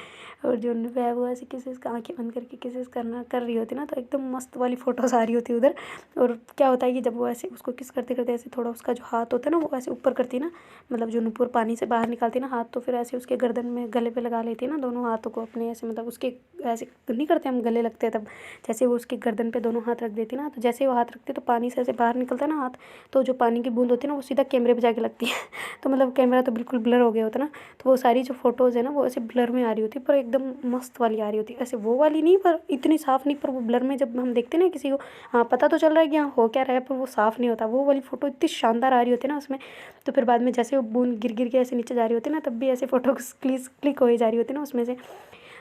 और जो नव्या है वो ऐसे किसी का आंखें बंद करके किसी करना कर रही होती है ना। तो एकदम मस्त वाली फ़ोटोज़ आ रही होती है उधर। और क्या होता है कि जब वो ऐसे उसको किस करते करते ऐसे थोड़ा उसका जो हाथ होता है ना वो ऐसे ऊपर करती है ना, मतलब जो नुपुर पानी से बाहर निकालती है ना हाथ, तो फिर ऐसे उसके गर्दन में गले पे लगा लेती है ना दोनों हाथों को अपने ऐसे, मतलब उसके ऐसे नहीं करते हम गले लगते हैं तब, जैसे वो उसकी गर्दन पे दोनों हाथ रख देती ना, तो जैसे वो हाथ रखती तो पानी से ऐसे बाहर निकलता है ना हाथ, तो जो पानी की बूंद होती है ना वो सीधा कैमरे पे जाके लगती है तो मतलब कैमरा तो बिल्कुल ब्लर हो गया होता ना। तो वो सारी जो फोटोज़ है ना वो ऐसे ब्लर में आ रही होती, पर एकदम मस्त वाली आ रही होती, ऐसे वो वाली नहीं पर इतनी साफ़ नहीं, पर वो ब्लर में जब हम देखते हैं ना किसी को, हाँ पता तो चल रहा है कि हाँ हो क्या रहा है, पर वो साफ़ नहीं होता। वो वाली फ़ोटो इतनी शानदार आ रही होती है ना उसमें। तो फिर बाद में जैसे वो बूंद गिर गिर के ऐसे नीचे जा रही होती है ना, तब भी ऐसे फ़ोटो क्लिक हो ही जा रही होती है ना उसमें से।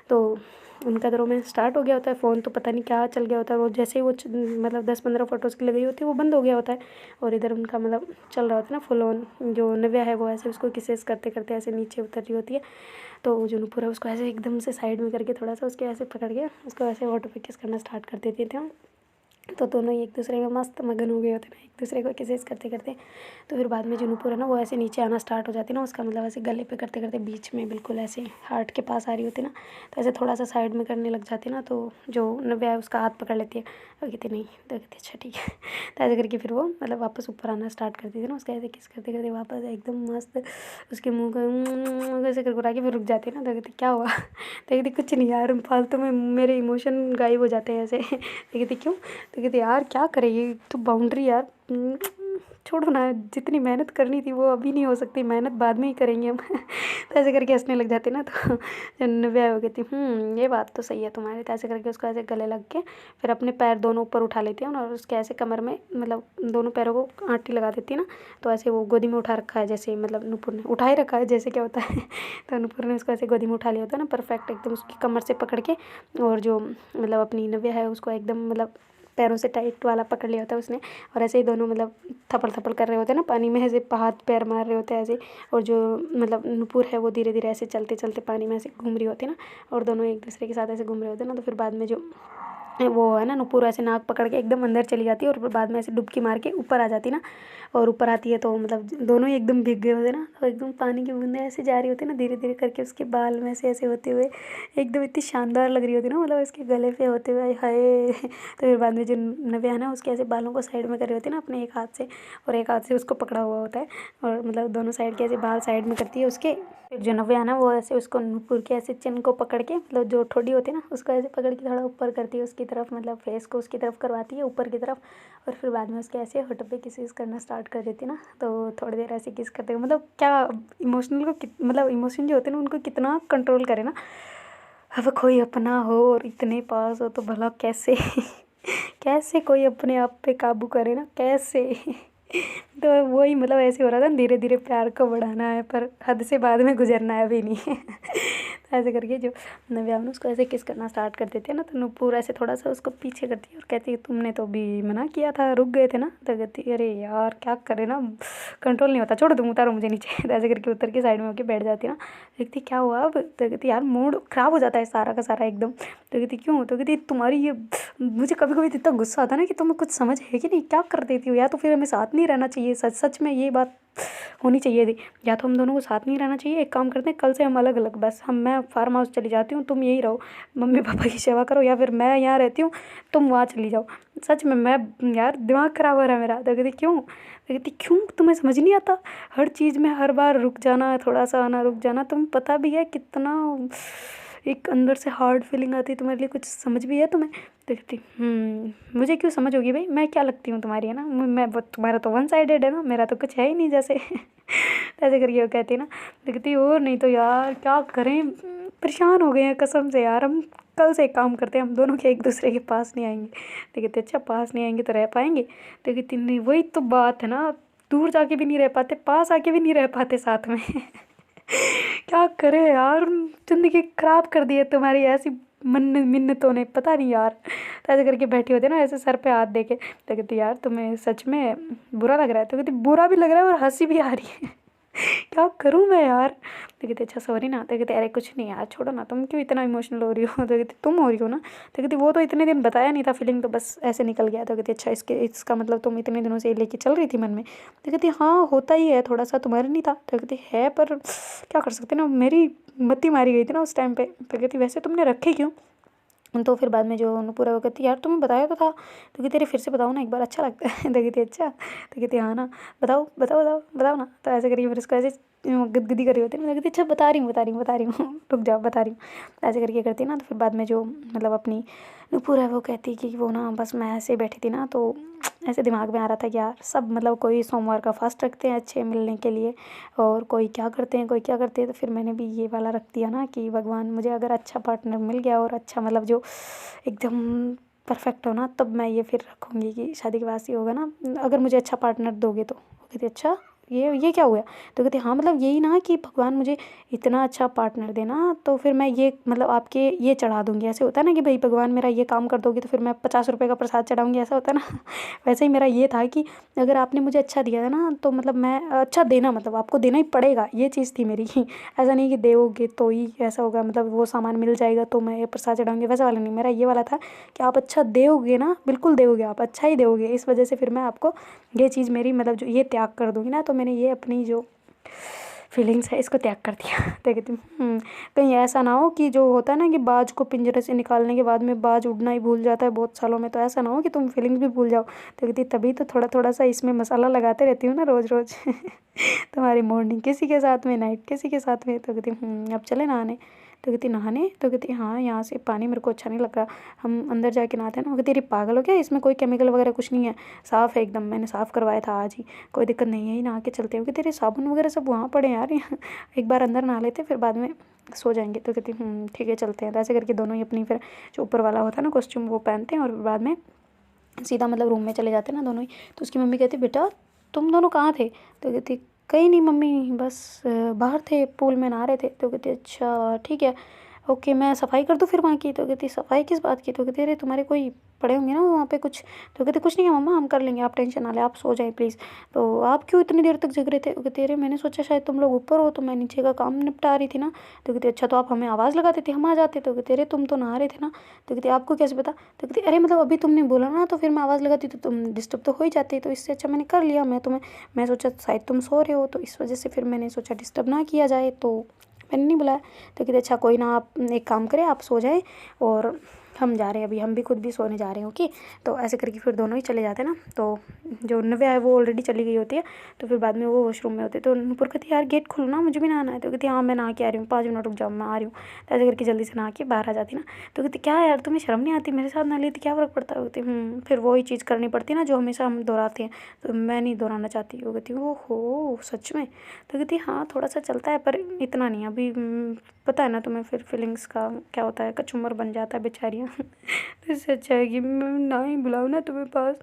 तो उनका तो रोमांस स्टार्ट हो गया होता है। फ़ोन तो पता नहीं क्या चल गया होता है, वो जैसे ही वो मतलब 10-15 फ़ोटोज़ की लगी होती है वो बंद हो गया होता है, और इधर उनका मतलब चल रहा होता है ना फुल ऑन। जो नव्या है वो ऐसे उसको किसेस करते करते ऐसे नीचे उतर रही होती है। तो जो नुपुर है उसको ऐसे एकदम से साइड में करके थोड़ा सा उसके ऐसे पकड़ के उसको ऐसे वाटर पे किस करना स्टार्ट कर देते थे। तो दोनों ही एक दूसरे में मस्त मगन हो गए होते ना, एक दूसरे को किसेस करते करते। तो फिर बाद में जो नुपुर है ना वो ऐसे नीचे आना स्टार्ट हो जाती है ना, उसका मतलब ऐसे गले पे करते करते बीच में बिल्कुल ऐसे हार्ट के पास आ रही होती है ना, तो ऐसे थोड़ा सा साइड में करने लग जाती है ना। तो जो नव्या है उसका हाथ पकड़ लेती है, और कहती नहीं, तो कहती अच्छा ठीक है तो ऐसे करके फिर वो मतलब वापस ऊपर आना स्टार्ट कर देती है ना, उसका ऐसे किस करते करते वापस एकदम मस्त उसके मुँह को ऐसे कर के फिर रुक जाती है ना। तो कहती क्या हुआ? तो कहती कुछ नहीं यार, फालतू में मेरे इमोशन गायब हो जाते हैं ऐसे तो कहती क्यों? तो कहती यार क्या करे, ये तो बाउंड्री यार छोड़ो ना, जितनी मेहनत करनी थी वो अभी नहीं हो सकती, मेहनत बाद में ही करेंगे हम तो ऐसे करके हंसने लग जाते ना। तो नव्या हो कहती ये बात तो सही है तुम्हारी। तो ऐसे करके उसको ऐसे गले लग के फिर अपने पैर दोनों ऊपर उठा लेती है, और उसके ऐसे कमर में मतलब दोनों पैरों को आंटी लगा देती है ना। तो ऐसे वो गोदी में उठा रखा है, जैसे मतलब नुपुर ने उठा ही रखा है जैसे क्या होता है तो नुपुर ने उसको ऐसे गोदी में उठा लिया होता है ना परफेक्ट एकदम उसकी कमर से पकड़ के, और जो मतलब अपनी नव्या है उसको एकदम मतलब पैरों से टाइट वाला पकड़ लिया होता है उसने, और ऐसे ही दोनों मतलब थपड़ थपड़ कर रहे होते हैं ना पानी में, ऐसे हाथ पैर मार रहे होते हैं ऐसे। और जो मतलब नुपुर है वो धीरे धीरे ऐसे चलते चलते पानी में ऐसे घूम रही होती है ना, और दोनों एक दूसरे के साथ ऐसे घूम रहे होते हैं ना। तो फिर बाद में जो वो है ना नुपुर ऐसे नाक पकड़ के एकदम अंदर चली जाती है, और फिर बाद में ऐसे डुबकी मार के ऊपर आ जाती है ना। और ऊपर आती है तो मतलब दोनों ही एकदम भीग गए होते ना, तो एकदम पानी की बूंदें ऐसे जा रही होती है ना धीरे धीरे करके उसके बाल में से ऐसे होते हुए, एकदम इतनी शानदार लग रही होती ना, मतलब इसके गले पे होते हुए हाय तो फिर बाद में जो नव्या है ना उसके ऐसे बालों को साइड में कर रही होती है ना अपने एक हाथ से, और एक हाथ से उसको पकड़ा हुआ होता है, और मतलब दोनों साइड के ऐसे बाल साइड में करती है उसके। फिर जो नव्या है ना वो ऐसे उसको नुपुर के ऐसे चिन को पकड़ के, मतलब जो ठोडी होती है ना उसको ऐसे पकड़ के थोड़ा ऊपर करती है उसकी तरफ, मतलब फेस को उसकी तरफ करवाती है ऊपर की तरफ, और फिर बाद में उसके ऐसे होठों पे किस करना स्टार्ट कर देती है ना। तो थोड़ी देर ऐसे किस करते हैं, मतलब क्या इमोशनल को मतलब इमोशन जो होते हैं ना उनको कितना कंट्रोल करे ना। अब कोई अपना हो और इतने पास हो तो भला कैसे कैसे कोई अपने आप पे काबू करे ना, कैसे तो वही मतलब ऐसे हो रहा था, धीरे धीरे प्यार को बढ़ाना है पर हद से बाद में गुजरना है अभी नहीं। तो ऐसे करके जो नव्या ने उसको ऐसे किस करना स्टार्ट कर देती है ना, तो नूपुर ऐसे थोड़ा सा उसको पीछे करती है और कहती है तुमने तो अभी मना किया था, रुक गए थे ना। तो कहती है अरे यार क्या करे ना, कंट्रोल नहीं होता, छोड़ तुम उतारो मुझे नीचे। तो ऐसे करके उतर के साइड में होकर बैठ जाती है ना। देखती क्या हुआ अब। तो कहती यार मूड ख़राब हो जाता है सारा का सारा एकदम। तो कहती क्यों। तो कहती तुम्हारी ये, मुझे कभी कभी इतना गुस्सा आता है ना कि तुम्हें कुछ समझ है कि नहीं, क्या कर देती हो। या तो फिर हमें साथ नहीं रहना चाहिए, सच सच में ये बात होनी चाहिए थी। या तो हम दोनों को साथ नहीं रहना चाहिए, एक काम करते हैं कल से हम अलग अलग, बस मैं फार्म हाउस चली जाती हूँ, तुम यहीं रहो, मम्मी पापा की सेवा करो, या फिर मैं यहाँ रहती हूँ तुम वहाँ चली जाओ। सच में मैं यार दिमाग ख़राब हो रहा है मेरा। तो कहती क्यों। तो कहती क्यों तुम्हें समझ नहीं आता, हर चीज़ में हर बार रुक जाना, थोड़ा सा आना रुक जाना, तुम्हें पता भी है कितना एक अंदर से हार्ड फीलिंग आती है तुम्हारे लिए, कुछ समझ भी है तुम्हें। तो कहती मुझे क्यों समझ होगी भाई, मैं क्या लगती हूँ तुम्हारी, है ना। मैं तुम्हारा तो वन साइडेड है ना, मेरा तो कुछ है ही नहीं जैसे। तो ऐसे करके वो कहती है ना। तो कहती और नहीं तो यार क्या करें, परेशान हो गए हैं कसम से यार, हम कल से एक काम करते हैं, हम दोनों के एक दूसरे के पास नहीं आएंगे। तो कहते अच्छा पास नहीं आएंगे तो रह पाएंगे। तो कहती नहीं वही तो बात है ना, दूर जाके भी नहीं रह पाते, पास आके भी नहीं रह पाते साथ में। क्या करे यार, ज़िंदगी ख़राब कर दी है तुम्हारी ऐसी मन मिन्नतों ने, पता नहीं यार। तो ऐसे करके बैठी होती है ना, ऐसे सर पे हाथ दे के। तो कहती यार तुम्हें सच में बुरा लग रहा है। तो कहती बुरा भी लग रहा है और हंसी भी आ रही है। क्या करूँ मैं यार। तो कहती अच्छा सॉरी ना। तो कहती अरे कुछ नहीं यार छोड़ो ना, तुम क्यों इतना इमोशनल हो रही हो। तो कहती तुम हो रही हो ना। तो कहती वो तो इतने दिन बताया नहीं था, फीलिंग तो बस ऐसे निकल गया। तो कहती अच्छा इसका मतलब तुम इतने दिनों से ये लेके चल रही थी मन में। तो कहती हाँ होता ही है थोड़ा सा, तुम्हारे नहीं था। तो कहती है पर क्या कर सकते ना, मेरी मत्ती मारी गई थी ना उस टाइम पे। तो कहती वैसे तुमने रखे क्यों। तो फिर बाद में जो पूरा वो कहती यार तुम्हें बताया तो था। तो कहती अरे फिर से बताओ ना एक बार, अच्छा लगता है। तो कहती अच्छा। तो कहती हाँ ना, बताओ बताओ बताओ बताओ ना। तो ऐसे करिए फिर उसको ऐसे गदगदी करी होती है ना। तो कहती अच्छा बता रही हूँ बता रही हूँ बता रही हूँ, रुक जाओ बता रही हूँ। तो ऐसे करके करती है ना। तो फिर बाद में जो मतलब अपनी पूरा वो कहती कि वो ना बस मैं ऐसे बैठी थी ना, तो ऐसे दिमाग में आ रहा था कि यार सब मतलब कोई सोमवार का फास्ट रखते हैं अच्छे मिलने के लिए, और कोई क्या करते हैं कोई क्या करते हैं। तो फिर मैंने भी ये वाला रख दिया ना कि भगवान मुझे अगर अच्छा पार्टनर मिल गया और अच्छा मतलब जो एकदम परफेक्ट हो ना, तब मैं ये फिर रखूँगी कि शादी के बाद ही होगा ना, अगर मुझे अच्छा पार्टनर दोगे तो। वो कहती अच्छा ये क्या हुआ। तो कहती हाँ मतलब यही ना कि भगवान मुझे इतना अच्छा पार्टनर देना, तो फिर मैं ये मतलब आपके ये चढ़ा दूँगी। ऐसे होता है ना कि भाई भगवान मेरा ये काम कर दोगे तो फिर मैं 50 रुपये का प्रसाद चढ़ाऊँगी, ऐसा होता है ना। वैसे ही मेरा ये था कि अगर आपने मुझे अच्छा दिया है ना, तो मतलब मैं अच्छा देना, मतलब आपको देना ही पड़ेगा, ये चीज़ थी मेरी। ऐसा नहीं कि दोगे तो ही ऐसा होगा, मतलब वो सामान मिल जाएगा तो मैं ये प्रसाद चढ़ाऊँगी, वैसा वाला नहीं। मेरा ये वाला था कि आप अच्छा दोगे ना, बिल्कुल दोगे, आप अच्छा ही दोगे, इस वजह से फिर मैं आपको ये चीज़ मेरी मतलब जो ये त्याग कर दूँगी ना। तो मैंने ये अपनी जो फीलिंग्स है इसको त्याग कर दिया। तो कहती कहीं ऐसा ना हो कि जो होता है ना कि बाज को पिंजरे से निकालने के बाद में बाज उड़ना ही भूल जाता है बहुत सालों में, तो ऐसा ना हो कि तुम फीलिंग्स भी भूल जाओ। तो कहती तभी तो थोड़ा थोड़ा सा इसमें मसाला लगाते रहती हूँ ना रोज़ रोज़। तुम्हारी मॉर्निंग किसी के साथ में, नाइट किसी के साथ में। तो कहती अब चले नहाने। तो कहती नहाने। तो कहती हाँ यहाँ से पानी मेरे को अच्छा नहीं लग रहा, हम अंदर जाके नहाते हैं ना। वो कहती अरे पागल हो क्या, इसमें कोई केमिकल वगैरह कुछ नहीं है, साफ़ है एकदम, मैंने साफ़ करवाया था आज ही, कोई दिक्कत नहीं है, ही नहा के चलते हैं। वो कहती अरे साबुन वगैरह सब वहाँ पड़े हैं यार, एक बार अंदर नहा लेते फिर बाद में सो जाएंगे। तो कहती ठीक है चलते हैं। तो ऐसे करके दोनों ही अपनी फिर जो ऊपर वाला होता है ना कॉस्ट्यूम वो पहनते हैं और बाद में सीधा मतलब रूम में चले जाते हैं ना दोनों ही। तो उसकी मम्मी कहती बेटा तुम दोनों कहाँ थे। तो कहती कहीं नहीं मम्मी, बस बाहर थे, पूल में नहा रहे थे। तो कहती अच्छा ठीक है ओके, मैं सफाई कर दूँ फिर वहाँ की। तो कहती सफाई किस बात की। तो कहती अरे तुम्हारे कोई पड़े होंगे ना वहाँ पे कुछ। तो कहती कुछ नहीं है मम्मा, हम कर लेंगे, आप टेंशन ना लें, आप सो जाएं प्लीज़। तो आप क्यों इतनी देर तक जग रहे थे। वो कहती अरे मैंने सोचा शायद तुम लोग ऊपर हो, तो मैं नीचे का काम निपटा रही थी ना। तो कहती अच्छा तो आप हमें आवाज़ लगाते थे, हम आ जाते। तो कहती अरे तुम तो नहा रहे थे ना। तो कहती आपको कैसे पता। तो कहती अरे मतलब अभी तुमने बोला ना, तो फिर मैं आवाज़ लगाती तो तुम डिस्टर्ब तो हो ही जाती, तो इससे अच्छा मैंने कर लिया। मैं सोचा शायद तुम सो रहे हो, तो इस वजह से फिर मैंने सोचा डिस्टर्ब ना किया जाए, तो मैंने नहीं बुलाया। तो कहते अच्छा कोई ना, आप एक काम करें, आप सो जाएं और हम जा रहे हैं अभी, हम भी खुद भी सोने जा रहे हैं ओके। तो ऐसे करके फिर दोनों ही चले जाते हैं ना। तो जो नव्या है वो ऑलरेडी चली गई होती है। तो फिर बाद में वो वॉशरूम में होते हैं। तो नूपुर कहती यार गेट खोलो ना, मुझे भी नहाना है। तो कहती हाँ मैं नहा के आ रही हूँ, 5 मिनट रुक जाओ मैं आ रही हूँ। तो ऐसे करके जल्दी से नहा के बाहर आ जाती ना। तो कहती क्या यार तुम्हें शर्म नहीं आती, मेरे साथ ना लेती क्या फ़र्क पड़ता है। कहती फिर वही चीज़ करनी पड़ती है ना जो हमेशा हम दोहराते हैं, तो मैं नहीं दोहराना चाहती। वो कहती हो सच में। तो कहती हाँ थोड़ा सा चलता है पर इतना नहीं अभी, पता है ना तुम्हें फिर फीलिंग्स का क्या होता है, कचूमर बन जाता है बेचारी। हैं। तो इससे अच्छा है कि मैं ना ही बुलाऊँ ना तुम्हें पास,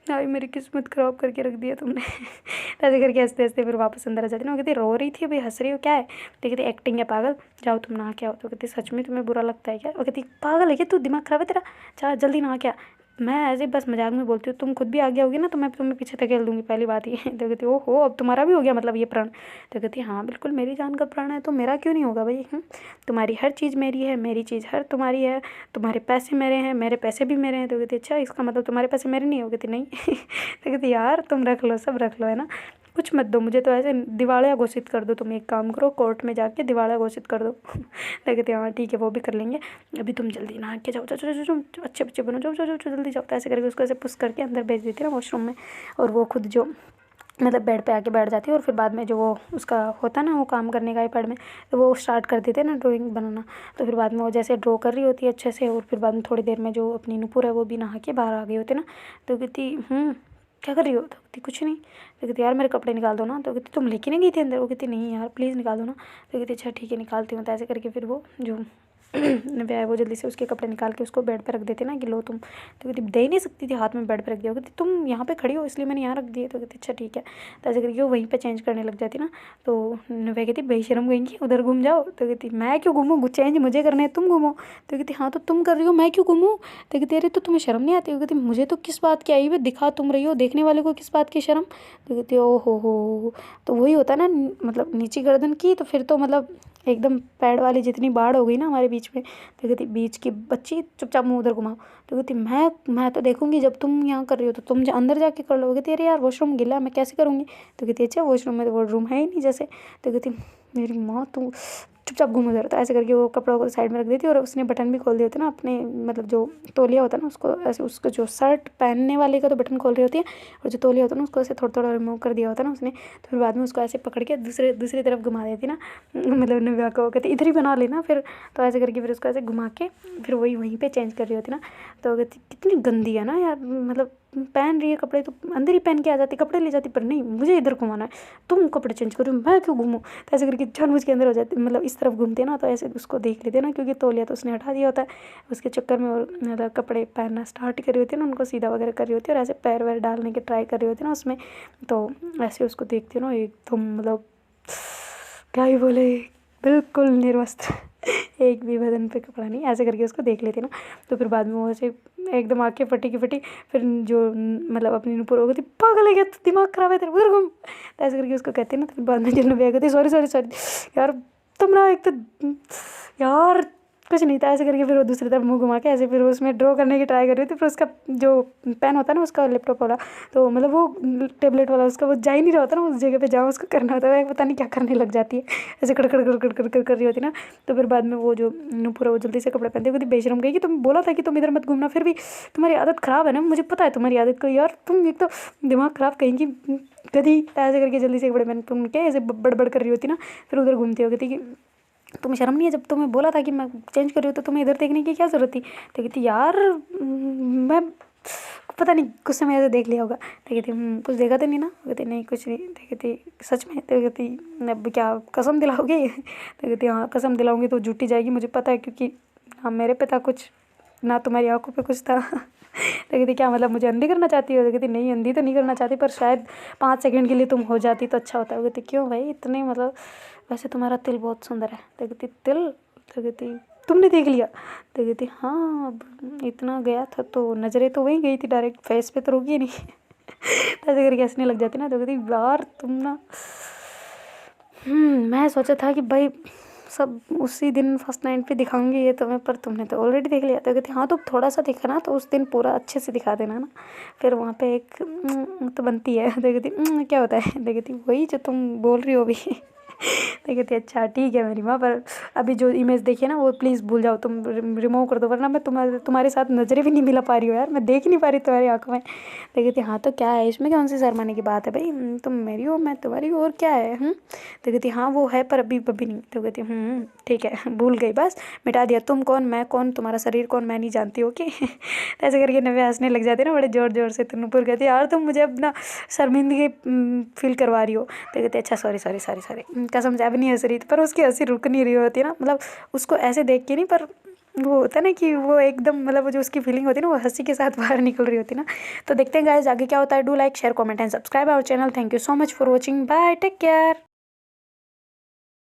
ना ही मेरी किस्मत ख़राब करके रख दिया तुमने। ऐसे करके हँसते हँसते फिर वापस अंदर आ जाती ना। वो कहती रो रही थी अभी, हँस रही हो क्या है? तो कहती एक्टिंग है पागल, जाओ तुम नहा के आओ। तो कहती सच में तुम्हें बुरा लगता है क्या? वो कहती पागल है क्या तू, दिमाग ख़राब है तेरा, जा जल्दी नहा के आ। मैं ऐसे बस मजाक में बोलती हूँ, तुम खुद भी आगे आओगी ना तो मैं तुम्हें पीछे धकेल दूँगी, पहली बात ये। तो कहती ओहो अब तुम्हारा भी हो गया मतलब ये प्रण। तो कहती हाँ बिल्कुल मेरी जान का प्राण है, तो मेरा क्यों नहीं होगा भाई। तुम्हारी हर चीज़ मेरी है, मेरी चीज़ हर तुम्हारी है, तुम्हारे पैसे मेरे हैं, मेरे पैसे भी मेरे हैं। तो कहती अच्छा इसका मतलब तुम्हारे पैसे मेरे नहीं हो? कहती नहीं। तो कहती यार तुम रख लो, सब रख लो है ना, कुछ मत दो मुझे, तो ऐसे दिवालिया घोषित कर दो। तुम एक काम करो, कोर्ट में जाके दिवालिया घोषित कर दो। तो कहते हाँ ठीक है वो भी कर लेंगे, अभी तुम जल्दी नहा के जाओ, जाओ जाओ जाओ, अच्छे बच्चे बनो, जाओ जाओ जाओ जल्दी जाओ। तो ऐसे करके उसको ऐसे पुश करके अंदर भेज देती है ना वॉशरूम में, और वो खुद जो मतलब बेड पे आके बैठ जाती है। और फिर बाद में जो वो उसका होता है ना वो काम करने का आईपैड में, तो वो स्टार्ट कर देते हैं ना ड्राइंग बनाना। तो फिर बाद में वो जैसे ड्रॉ कर रही होती है अच्छे से, और फिर बाद में थोड़ी देर में जो अपनी नुपुर है वो भी नहा के बाहर आ गई होती है ना। तो कहती क्या कर रही हो? तो कहती कुछ नहीं। तो कहती यार मेरे कपड़े निकाल दो ना। तो कहती तुम लेके नहीं गई थी अंदर? वो कहती नहीं यार प्लीज़ निकाल दो ना। तो कहती अच्छा ठीक है निकालती हूँ। तो ऐसे करके फिर वो जो नव्या है वो जल्दी से उसके कपड़े निकाल के उसको बेड पे रख देते ना कि लो तुम। तो कहती दे ही नहीं सकती थी, हाथ में बेड पे रख दिया। कहती तुम यहाँ पे खड़ी हो इसलिए मैंने यहाँ रख दिए। तो कहती अच्छा ठीक है। तो ऐसे करके वो वहीं पे चेंज करने लग जाती ना। तो नव्या कहती बेशरम गई कि उधर घूम जाओ। तो कहती मैं क्यों घूमूँ, चेंज मुझे करना है, तुम घूमो। तो कहती हाँ तो तुम कर रही हो, मैं क्यों घूमूँ? तो कहती अरे तो तुम्हें शर्म नहीं आती? कहती मुझे तो किस बात की आई हुई, दिखा तुम रही हो, देखने वाले को किस बात की शर्म? तो कहती ओ हो, तो वही होता ना मतलब नीची गर्दन की, तो फिर तो मतलब एकदम पैड वाली जितनी बाढ़ हो गई ना हमारे बीच में। तो कहती बीच की बच्ची चुपचाप मुँह उधर घुमाओ। तो कहती मैं तो देखूंगी, जब तुम यहाँ कर रही हो तो तुम अंदर जाके कर लो। कहती अरे यार वॉशरूम गिला मैं कैसे करूँगी? तो कहती अच्छा वॉशरूम में तो वॉशरूम है ही नहीं जैसे। तो कहती मेरी माँ तू चुपचाप घूम उधर। तो ऐसे करके वो कपड़ों को साइड में रख देती, और उसने बटन भी खोल दिए होते ना अपने, मतलब जो तौलिया होता है ना उसको ऐसे, उसको जो शर्ट पहनने वाले का तो बटन खोल रही होती है, और जो तौलिया होता है ना उसको ऐसे थोड़ा थोड़ा रिमूव कर दिया होता है ना उसने। तो फिर बाद में उसको ऐसे पकड़ के दूसरी तरफ घुमा देती ना, मतलब नव्या को कहती इधर ही बना लेना फिर। तो ऐसे करके फिर उसको ऐसे घुमा के फिर वहीं पे चेंज कर रही होती ना। तो कहती कितनी गंदी है ना यार, मतलब पहन रही है कपड़े तो अंदर ही पहन के आ जाती, कपड़े ले जाती, पर नहीं मुझे इधर घुमाना है, तुम कपड़े चेंज करो, मैं क्यों घूमूँ? तो ऐसे करके जानबूझ के अंदर हो जाती, मतलब इस तरफ घूमते ना। तो ऐसे उसको देख लेते ना, क्योंकि तौलिया तो उसने हटा दिया होता है, उसके चक्कर में और मतलब कपड़े पहनना स्टार्ट कर रही होती है ना, उनको सीधा वगैरह कर रही होती है, और ऐसे पैर वैर डालने के ट्राई कर रही होती है ना उसमें। तो ऐसे उसको देखती हो ना एकदम मतलब क्या ही बोले, बिल्कुल निर्वस्त्र, एक भी बदन पे कपड़ा नहीं, ऐसे करके उसको देख लेते ना। तो फिर बाद में वो ऐसे एकदम आँखें फटी की फटी, फिर जो मतलब अपनी नुपुर हो गई थी, पागल है क्या तू, दिमाग खराब है तेरा, उधर घूम। तो ऐसे करके उसको कहते हैं ना। तो फिर बाद में जब नव्या कहती सॉरी सॉरी सॉरी यार तुम ना, एक तो यार कुछ नहीं था। ऐसे करके फिर वो दूसरी तरफ मुंह घुमा के ऐसे फिर उसमें ड्रॉ करने की ट्राई कर रही थी। फिर उसका जो पेन होता है ना उसका लैपटॉप वाला, तो मतलब वो टेबलेट वाला उसका वो जा ही नहीं रहा होता ना उस जगह पे जहाँ उसको करना होता है, पता नहीं क्या करने लग जाती है, ऐसे कड़ कड़ कड़ कड़ कड़ कर रही होती ना। तो फिर बाद में वो जो पूरा वो जल्दी से कपड़े पहनते हुए बेशरम गई कि तुम बोला था कि तुम इधर मत घूमना, फिर भी तुम्हारी आदत ख़राब है ना, मुझे पता है तुम्हारी आदत को यार, तुम एक तो दिमाग ख़राब कहीं की गधी। ऐसे करके जल्दी से कपड़े पहन के ऐसे बड़बड़ कर रही होती ना, फिर उधर घूमती होती कि तुम्हें शर्म नहीं है, जब तुम्हें बोला था कि मैं चेंज कर रही हूँ तो तुम्हें इधर देखने की क्या ज़रूरत थी? तो कहती यार मैं पता नहीं कुछ समय ऐसे देख लिया होगा। तो कहती कुछ देखा तो नहीं ना? कहती नहीं कुछ नहीं। तो कहती सच में? तो कहती अब क्या कसम दिलाओगे? तो कहती हाँ कसम दिलाऊंगी तो झूठी जाएगी, मुझे पता है, क्योंकि ना मेरे पे था कुछ, ना तुम्हारी आंखों पे कुछ था। तो कहती क्या मतलब मुझे अंधी करना चाहती हो? तो कहती नहीं अंधी तो नहीं करना चाहती, पर शायद 5 सेकंड के लिए तुम हो जाती तो अच्छा होता है। कहती क्यों भाई इतने, मतलब वैसे तुम्हारा तिल बहुत सुंदर है। तो कहती तिल? तो कहती तुमने देख लिया? तो कहती हाँ अब इतना गया था तो नज़रें तो वहीं गई थी, डायरेक्ट फेस पे तो रुकी नहीं। तो ऐसे करके हंसने लग जाती ना। तो कहती यार तुम ना मैं सोचा था कि भाई सब उसी दिन फर्स्ट नाइट पे दिखाऊंगी ये तुम्हें, पर तुमने तो ऑलरेडी देख लिया। तो कहती हाँ तो थोड़ा सा दिखा ना, तो उस दिन पूरा अच्छे से दिखा देना ना, फिर वहाँ पे एक तो बनती है। तो कहती क्या होता है? तो कहती वही जो तुम बोल रही हो अभी। तो कहती अच्छा ठीक है मेरी माँ, पर अभी जो इमेज देखी है ना वो प्लीज़ भूल जाओ, तुम रिमूव कर दो, वरना मैं तुम्हारे साथ नज़रें भी नहीं मिला पा रही हूँ यार, मैं देख नहीं पा रही तुम्हारी आंखों में। तो कहती हाँ तो क्या है इसमें, कौन सी शर्माने की बात है भाई, तुम मेरी हो मैं तुम्हारी हूँ, और क्या है। तो कहती हाँ वो है पर अभी नहीं। तो कहती ठीक है भूल गई, बस मिटा दिया, तुम कौन मैं कौन तुम्हारा शरीर कौन मैं नहीं जानती हो कि। ऐसे करके नव्या हंसने लग जाती ना बड़े ज़ोर ज़ोर से। तो नूपुर कहती यार तुम मुझे अपना शर्मिंदगी फील करवा रही हो। तो कहती अच्छा सॉरी सॉरी सॉरी सॉरी, कसम से अब नहीं हंस रही थी, पर उसकी हंसी रुक नहीं रही होती ना, मतलब उसको ऐसे देख के नहीं, पर वो होता है ना कि वो एकदम मतलब जो उसकी फीलिंग होती है ना वो हंसी के साथ बाहर निकल रही होती है ना। तो देखते हैं गाइस आगे क्या होता है। Do like share comment and subscribe our channel. Thank you so much for watching. Bye, take care.